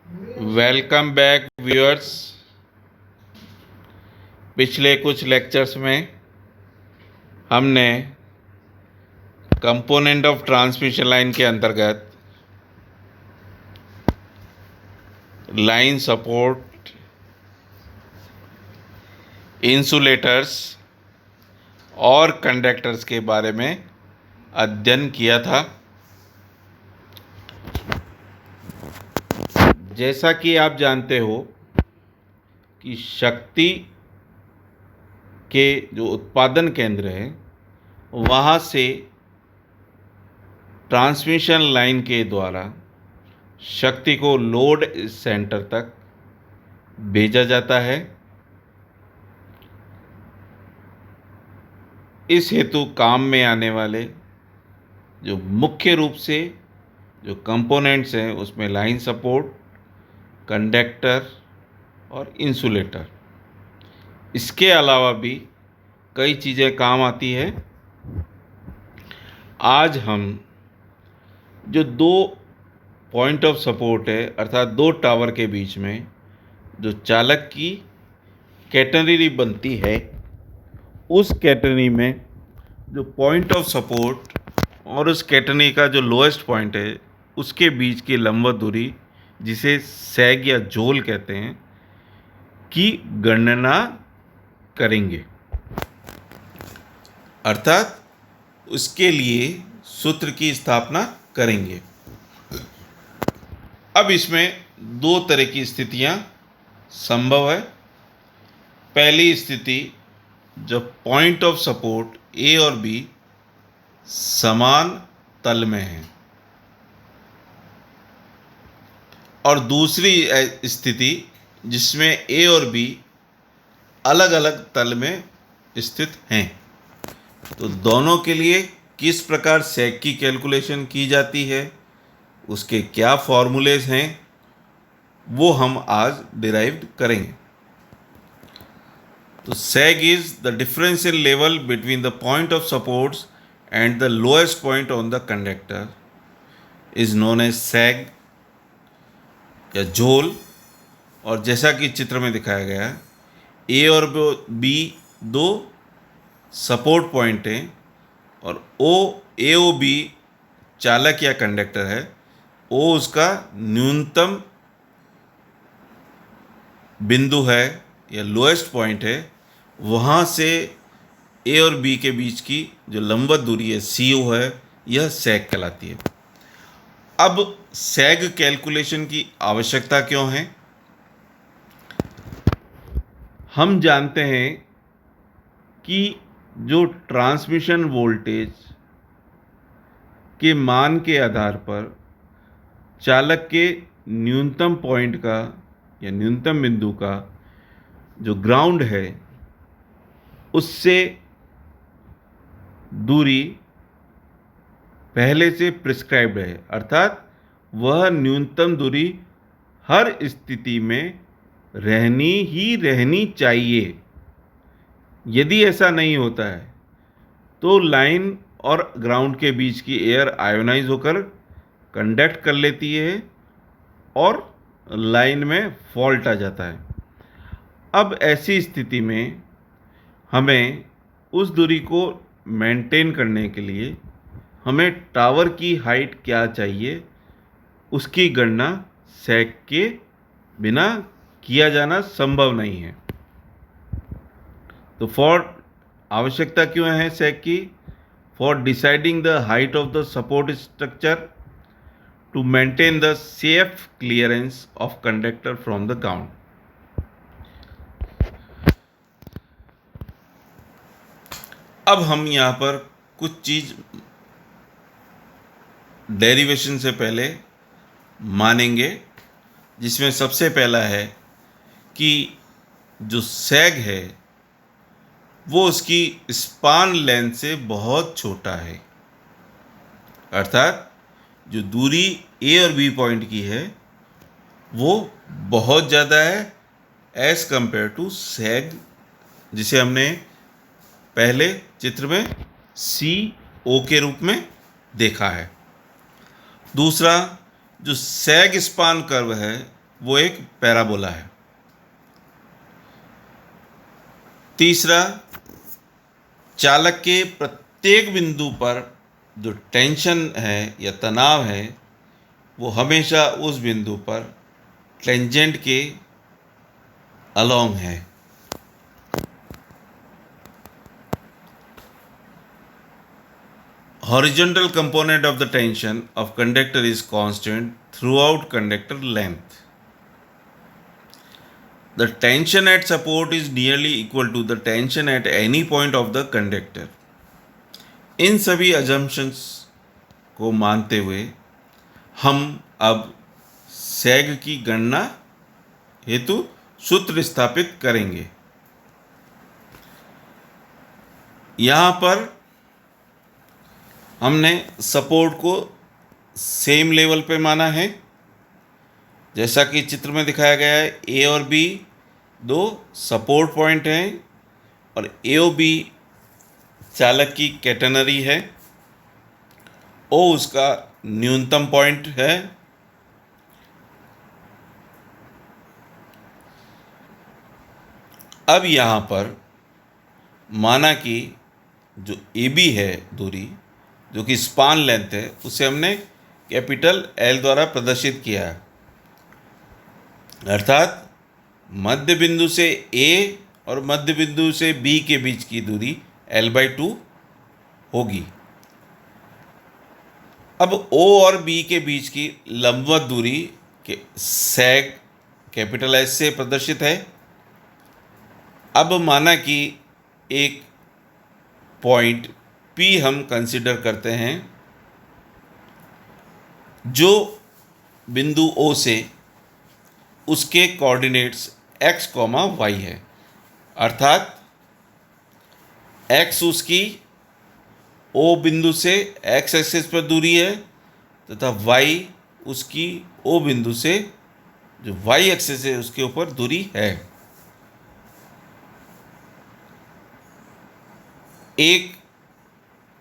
Welcome back viewers. पिछले कुछ lectures में हमने कंपोनेंट ऑफ ट्रांसमिशन लाइन के अंतर्गत लाइन सपोर्ट, इंसुलेटर्स और कंडक्टर्स के बारे में अध्ययन किया था। जैसा कि आप जानते हो कि शक्ति के जो उत्पादन केंद्र हैं वहाँ से ट्रांसमिशन लाइन के द्वारा शक्ति को लोड सेंटर तक भेजा जाता है। इस हेतु काम में आने वाले जो मुख्य रूप से जो कंपोनेंट्स हैं उसमें लाइन सपोर्ट, कंडक्टर और इंसुलेटर, इसके अलावा भी कई चीज़ें काम आती है। आज हम जो दो पॉइंट ऑफ सपोर्ट है अर्थात दो टावर के बीच में जो चालक की कैटेनरी बनती है, उस कैटेनरी में जो पॉइंट ऑफ सपोर्ट और उस कैटेनरी का जो लोएस्ट पॉइंट है उसके बीच की लंबवत दूरी, जिसे सैग या झोल कहते हैं, की गणना करेंगे। अर्थात उसके लिए सूत्र की स्थापना करेंगे। अब इसमें दो तरह की स्थितियां संभव है। पहली स्थिति जब पॉइंट ऑफ सपोर्ट ए और बी समान तल में हैं, और दूसरी स्थिति जिसमें ए और बी अलग अलग तल में स्थित हैं। तो दोनों के लिए किस प्रकार सेक की कैलकुलेशन की जाती है, उसके क्या फॉर्मूलेज हैं, वो हम आज डिराइव करेंगे। तो sag is the difference in level between the point of supports and the lowest point on the conductor is known as sag या झोल। और जैसा कि चित्र में दिखाया गया, ए और बी दो सपोर्ट पॉइंट हैं और ए ओ बी चालक या कंडक्टर है। ओ उसका न्यूनतम बिंदु है या लोएस्ट पॉइंट है। वहाँ से ए और बी के बीच की जो लंबवत दूरी है सी ओ है, यह सैग कहलाती है। अब सैग कैलकुलेशन की आवश्यकता क्यों है? हम जानते हैं कि जो ट्रांसमिशन वोल्टेज के मान के आधार पर चालक के न्यूनतम पॉइंट का या न्यूनतम बिंदु का जो ग्राउंड है उससे दूरी पहले से प्रिस्क्राइब्ड है, अर्थात वह न्यूनतम दूरी हर स्थिति में रहनी चाहिए। यदि ऐसा नहीं होता है तो लाइन और ग्राउंड के बीच की एयर आयोनाइज होकर कंडक्ट कर लेती है और लाइन में फॉल्ट आ जाता है। अब ऐसी स्थिति में हमें उस दूरी को मेंटेन करने के लिए हमें टावर की हाइट क्या चाहिए, उसकी गणना सैग के बिना किया जाना संभव नहीं है। तो आवश्यकता क्यों है सैग की? For deciding the height of the support structure to maintain the safe clearance of conductor from the ground. अब हम यहाँ पर कुछ चीज़ डेरिवेशन से पहले मानेंगे, जिसमें सबसे पहला है कि जो सैग है वो उसकी स्पान लेंथ से बहुत छोटा है। अर्थात जो दूरी ए और बी पॉइंट की है वो बहुत ज़्यादा है एज कंपेयर टू सैग, जिसे हमने पहले चित्र में सी ओ के रूप में देखा है। दूसरा, जो सैग स्पान कर्व है वो एक पैराबोला है। तीसरा, चालक के प्रत्येक बिंदु पर जो टेंशन है या तनाव है वो हमेशा उस बिंदु पर टेंजेंट के अलोंग है। Horizontal component of the tension of conductor is constant throughout conductor length. The tension at support is nearly equal to the tension at any point of the conductor. इन सभी assumptions को मानते हुए हम अब सैग की गणना हेतु सूत्र स्थापित करेंगे। यहाँ पर हमने सपोर्ट को सेम लेवल पे माना है, जैसा कि चित्र में दिखाया गया है। ए और बी दो सपोर्ट पॉइंट हैं और ए ओ बी चालक की कैटेनरी है, ओ उसका न्यूनतम पॉइंट है। अब यहाँ पर माना कि जो ए बी है दूरी, जो कि स्पान लेंथ है, उसे हमने कैपिटल एल द्वारा प्रदर्शित किया है। अर्थात मध्य बिंदु से ए और मध्य बिंदु से बी के बीच की दूरी L/2 होगी। अब O और B के बीच की लंबवत दूरी के सैग कैपिटल एस से प्रदर्शित है। अब माना कि एक पॉइंट P हम कंसिडर करते हैं जो बिंदु O से उसके कोऑर्डिनेट्स x, y है। अर्थात x उसकी O बिंदु से x एक्सिस पर दूरी है तथा y उसकी O बिंदु से जो y एक्सिस है उसके ऊपर दूरी है। एक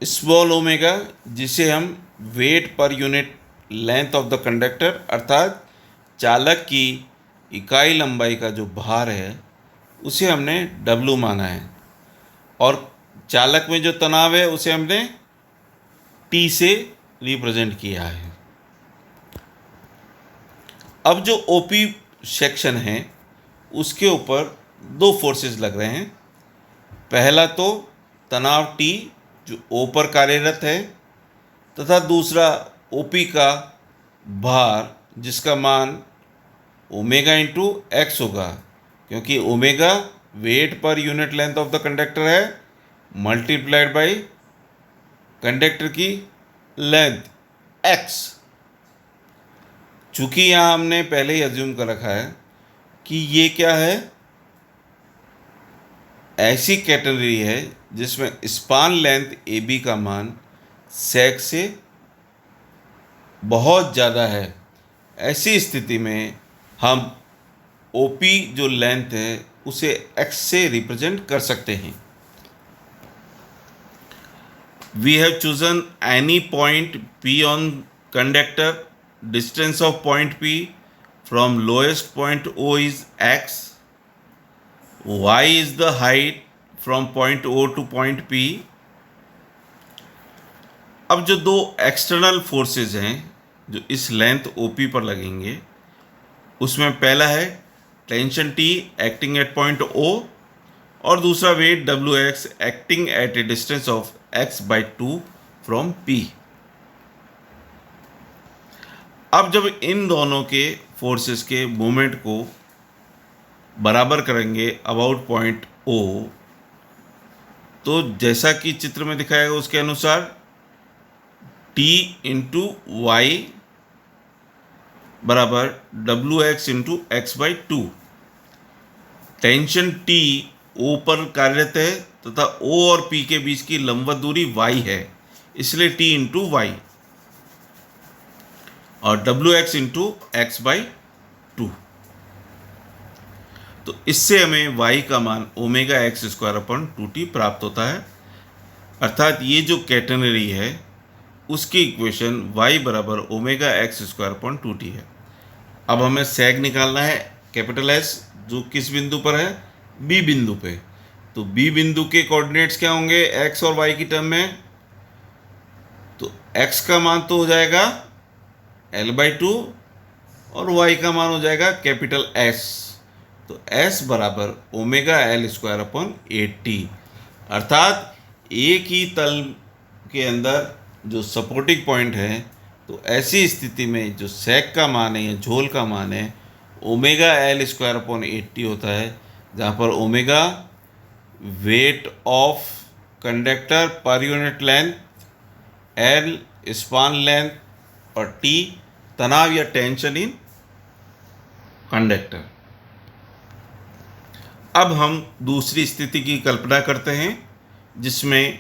स्मॉल ओमेगा जिसे हम weight per unit length of the conductor अर्थात चालक की इकाई लंबाई का जो भार है उसे हमने W माना है और चालक में जो तनाव है उसे हमने T से रिप्रेजेंट किया है। अब जो OP सेक्शन है उसके ऊपर दो फोर्सेस लग रहे हैं। पहला तो तनाव T जो O पर कार्यरत है तथा दूसरा OP का भार जिसका मान ओमेगा इंटू एक्स होगा, क्योंकि omega weight per unit length of the conductor है मल्टीप्लाइड बाय कंडक्टर की लेंथ x। चूँकि यहाँ हमने पहले ही अज्यूम कर रखा है कि ये क्या है, ऐसी कैटेगरी है जिसमें स्पान लेंथ AB का मान sec से बहुत ज़्यादा है। ऐसी स्थिति में हम OP जो लेंथ है उसे x से रिप्रेजेंट कर सकते हैं। We have chosen any point P on conductor. Distance of point P from lowest point O is x. Y is the height from point O to point P. अब जो दो external forces हैं जो इस length OP पर लगेंगे उसमें पहला है tension T acting at point O और दूसरा weight WX acting at a distance of x/2 from P। अब जब इन दोनों के फोर्सेस के मोमेंट को बराबर करेंगे अबाउट पॉइंट O, तो जैसा कि चित्र में दिखाया गया उसके अनुसार T इंटू y बराबर WX into x/2। Tension T O पर कार्यरत है तथा O और P के बीच की लंबवत दूरी y है, इसलिए T इंटू y और WX इंटू x/2। तो इससे हमें y का मान omega x square upon 2t प्राप्त होता है। अर्थात ये जो कैटेनरी है उसकी इक्वेशन y बराबर omega x square upon 2t है। अब हमें सेग निकालना है कैपिटल एस, जो किस बिंदु पर है, बी बिंदु पे। तो बी बिंदु के कोऑर्डिनेट्स क्या होंगे एक्स और वाई की टर्म में? तो एक्स का मान तो हो जाएगा L/2 और वाई का मान हो जाएगा कैपिटल एस। तो एस बराबर ω L²/80, अर्थात एक ही तल के अंदर जो सपोर्टिंग पॉइंट है, तो ऐसी स्थिति में जो सेक का मान है या झोल का मान है ω L²/80 होता है, जहाँ पर omega wait of conductor per unit length, L span length और T तनाव या टेंशन इन कंडक्टर। अब हम दूसरी स्थिति की कल्पना करते हैं जिसमें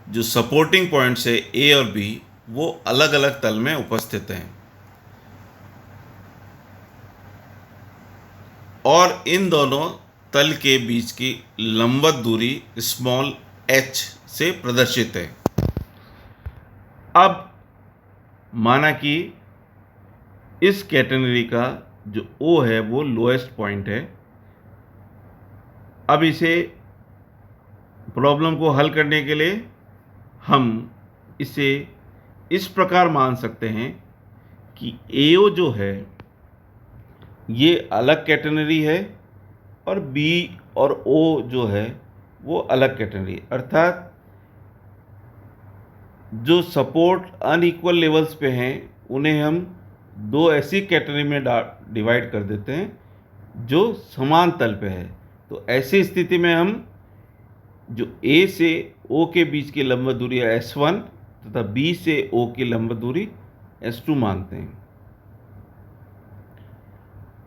जो सपोर्टिंग पॉइंट्स है ए और बी वो अलग अलग तल में उपस्थित हैं और इन दोनों तल के बीच की लंबवत दूरी स्मॉल h से प्रदर्शित है। अब माना कि इस कैटेनरी का जो O है वो लोएस्ट पॉइंट है। अब इसे प्रॉब्लम को हल करने के लिए हम इसे इस प्रकार मान सकते हैं कि AO जो है ये अलग कैटेनरी है और B और O जो है वो अलग कैटेनरी, अर्थात जो सपोर्ट अनइक्वल लेवल्स पे हैं उन्हें हम दो ऐसी कैटेगरी में डिवाइड कर देते हैं जो समान तल पे है। तो ऐसी स्थिति में हम जो A से O के बीच की लंबवत दूरी S1 तथा B से O की लंबवत दूरी S2 मानते हैं।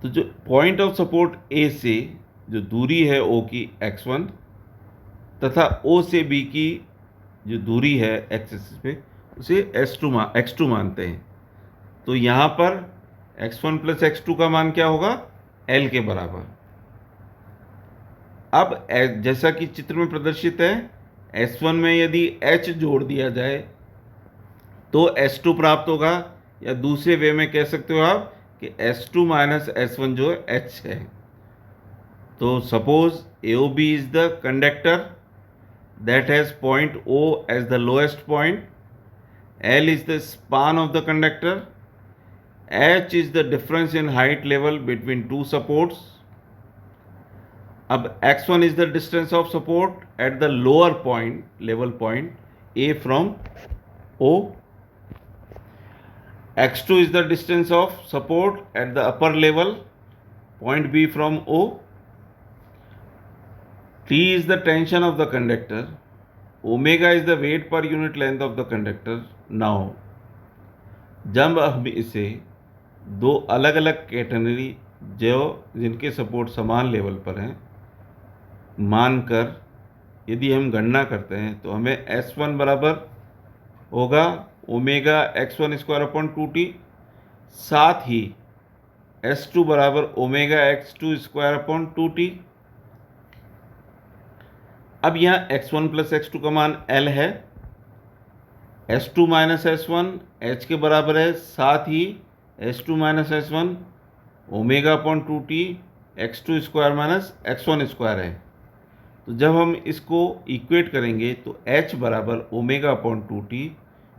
तो जो पॉइंट ऑफ सपोर्ट A से जो दूरी है O की x1 तथा O से B की जो दूरी है x एक्सिस पे उसे x2 मानते हैं। तो यहाँ पर x1 + x2 का मान क्या होगा, L के बराबर। अब जैसा कि चित्र में प्रदर्शित है, S1 में यदि h जोड़ दिया जाए तो S2 प्राप्त होगा, या दूसरे वे में कह सकते हो आप कि S2 - S1 जो h है। तो suppose AOB is the conductor that has point O as the lowest point, L is the span of the conductor, H is the difference in height level between two supports. अब x1 is the distance of support at the lower point, level point A from O. x2 is the distance of support at the upper level point B from O. T is the tension of the conductor. Omega is the weight per unit length of the conductor. Now, जब हम इसे दो अलग अलग category जो जिनके support समान level पर हैं मानकर यदि हम गणना करते हैं तो हमें S1 बराबर होगा ω(x1)² 2t, साथ ही S2 बराबर ω(x2)² 2t। अब यहाँ x1 + x2 का मान L है, S2 - S1 h के बराबर है, साथ ही S2 - S1 ω/2t x2² - x1² है। तो जब हम इसको इक्वेट करेंगे तो h बराबर ω/2t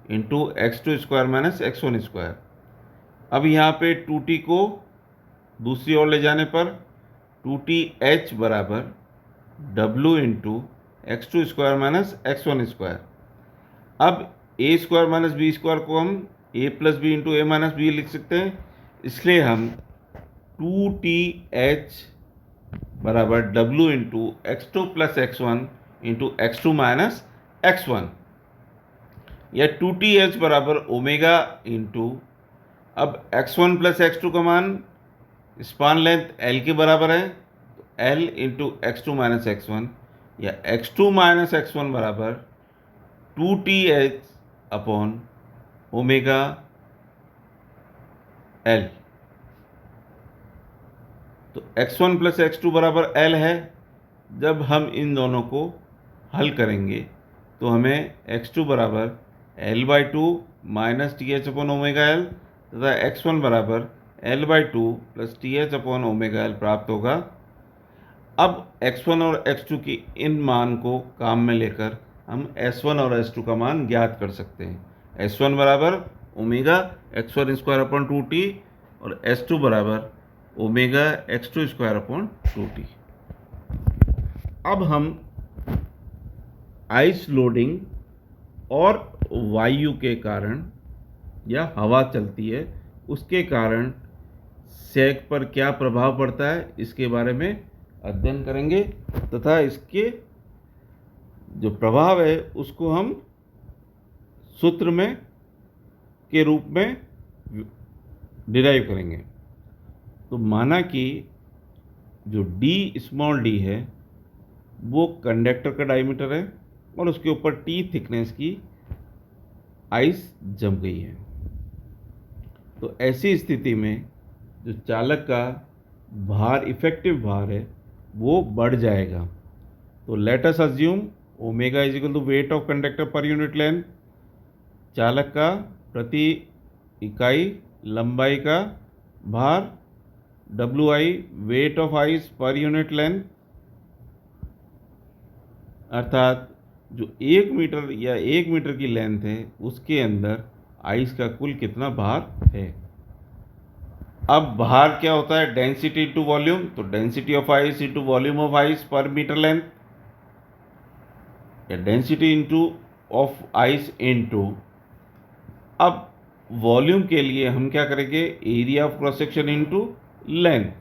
इंटू x2² - x1²। अब यहाँ पे 2t को दूसरी ओर ले जाने पर 2t h बराबर W इंटू x2² - x1²। अब a² - b² को हम a + b into a - b लिख सकते हैं, इसलिए हम 2th बराबर W into x2 + x1 into x2 - x1 या 2th बराबर ओमेगा इंटू, अब x1 + x2 का मान स्पान लेंथ L के बराबर है, तो L इंटू x2 - x1 या x2 - x1 बराबर 2th अपॉन ओमेगा L। तो x1 + x2 बराबर L है। जब हम इन दोनों को हल करेंगे तो हमें x2 बराबर L/2 - TH/ω L तथा x1 बराबर L/2 plus TH upon omega L प्राप्त होगा। अब x1 और x2 की इन मान को काम में लेकर हम S1 और S2 का मान ज्ञात कर सकते हैं। S1 बराबर omega x1 square upon 2t और S2 बराबर omega x2 square upon 2t। अब हम आइस लोडिंग और वायु के कारण या हवा चलती है उसके कारण सैग पर क्या प्रभाव पड़ता है इसके बारे में अध्ययन करेंगे तथा इसके जो प्रभाव है उसको हम सूत्र में के रूप में डिराइव करेंगे। तो माना कि जो स्मॉल d है वो कंडक्टर का डायमीटर है और उसके ऊपर t थिकनेस की आइस जम गई है। तो ऐसी स्थिति में जो चालक का भार, इफेक्टिव भार है, वो बढ़ जाएगा। तो let us assume omega is equal to weight of conductor per unit length, चालक का प्रति इकाई लंबाई का भार, WI weight of ice per unit length, अर्थात जो 1 मीटर या 1 मीटर की लेंथ है उसके अंदर आइस का कुल कितना भार है। अब भार क्या होता है, डेंसिटी टू वॉल्यूम, तो density of ice into volume of ice पर मीटर लेंथ, या density into of ice into, अब वॉल्यूम के लिए हम क्या करेंगे, area of cross section into length.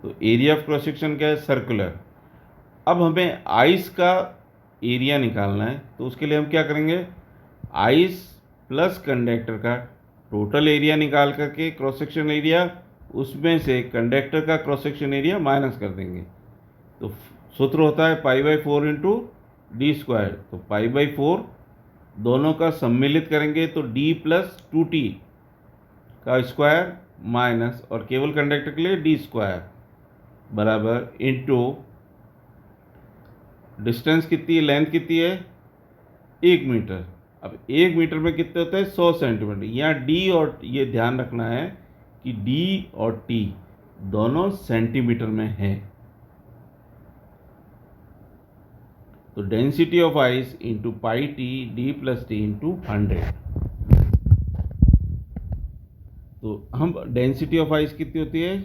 तो एरिया ऑफ क्रॉस सेक्शन क्या है, सर्कुलर। अब हमें आइस का एरिया निकालना है तो उसके लिए हम क्या करेंगे, आइस प्लस कंडक्टर का टोटल एरिया निकाल करके क्रॉस सेक्शन एरिया, उसमें से कंडक्टर का क्रॉस सेक्शन एरिया माइनस कर देंगे। तो सूत्र होता है π/4 इंटू डी स्क्वायर। तो π/4 दोनों का सम्मिलित करेंगे तो d प्लस 2t का स्क्वायर माइनस, और केवल कंडक्टर के लिए d स्क्वायर बराबर इंटू डिस्टेंस कितनी है, लेंथ कितनी है, 1 मीटर। अब 1 मीटर में कितने होते हैं, 100 सेंटीमीटर। यहाँ d और ये ध्यान रखना है कि d और t दोनों सेंटीमीटर में है। तो density of ice into πt d plus T into 100। तो हम डेंसिटी ऑफ आइस कितनी होती है,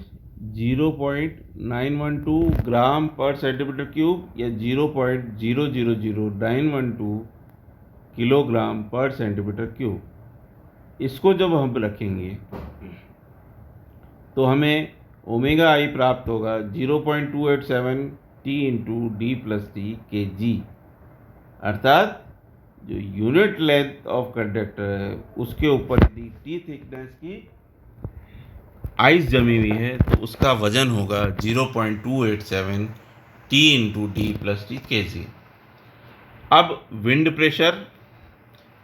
0.912 ग्राम पर सेंटीमीटर क्यूब या 0.000912 किलोग्राम पर सेंटीमीटर क्यूब। इसको जब हम रखेंगे तो हमें ओमेगा आई प्राप्त होगा 0.287 t into D plus T के जी, अर्थात जो यूनिट लेंथ ऑफ कंडक्टर है उसके ऊपर यदि टी थिकनेस की आइस जमी हुई है तो उसका वजन होगा 0.287 t into D plus T के जी। अब विंड प्रेशर,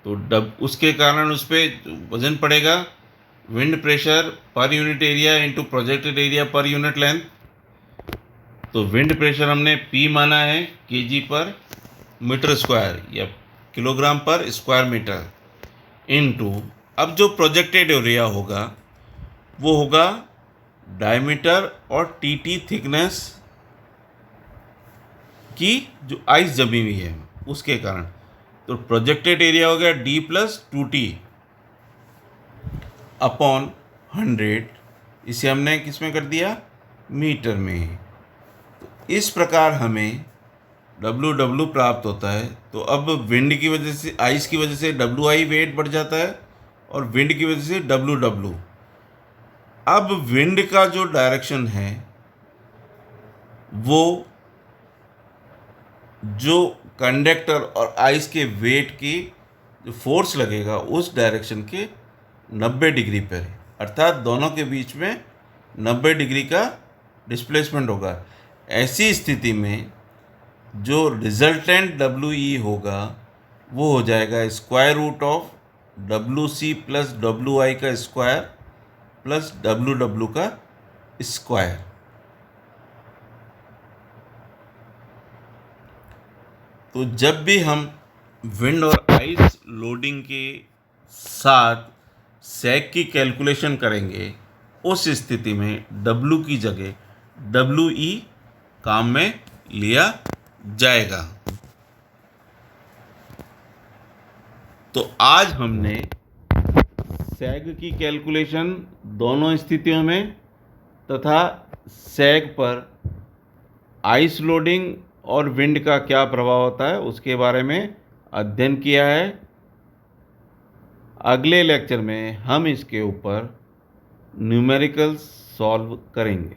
तो उसके कारण उस पर वजन पड़ेगा, wind pressure per unit area into projected area पर यूनिट लेंथ। तो विंड प्रेशर हमने P माना है kg पर मीटर स्क्वायर या किलोग्राम पर स्क्वायर मीटर इंटू, अब जो प्रोजेक्टेड एरिया होगा वो होगा डायमीटर और TT थिकनेस की जो आइस जमी हुई है उसके कारण। तो प्रोजेक्टेड एरिया हो गया d प्लस 2t अपॉन 100, इसे हमने किस में कर दिया, मीटर में। तो इस प्रकार हमें W प्राप्त होता है। तो अब विंड की वजह से, आइस की वजह से WI वेट बढ़ जाता है और विंड की वजह से WW। अब विंड का जो डायरेक्शन है वो जो कंडक्टर और आइस के वेट की जो फोर्स लगेगा उस डायरेक्शन के 90 डिग्री पर है, अर्थात दोनों के बीच में 90 डिग्री का डिस्प्लेसमेंट होगा। ऐसी स्थिति में जो रिजल्टेंट WE होगा वो हो जाएगा square root of WC plus WI का स्क्वायर प्लस WW का स्क्वायर। तो जब भी हम विंड और आइस लोडिंग के साथ सैग की कैलकुलेशन करेंगे उस स्थिति में W की जगह WE काम में लिया जाएगा। तो आज हमने सैग की कैलकुलेशन दोनों स्थितियों में तथा सैग पर आइस लोडिंग और विंड का क्या प्रभाव होता है उसके बारे में अध्ययन किया है। अगले लेक्चर में हम इसके ऊपर न्यूमेरिकल्स सॉल्व करेंगे।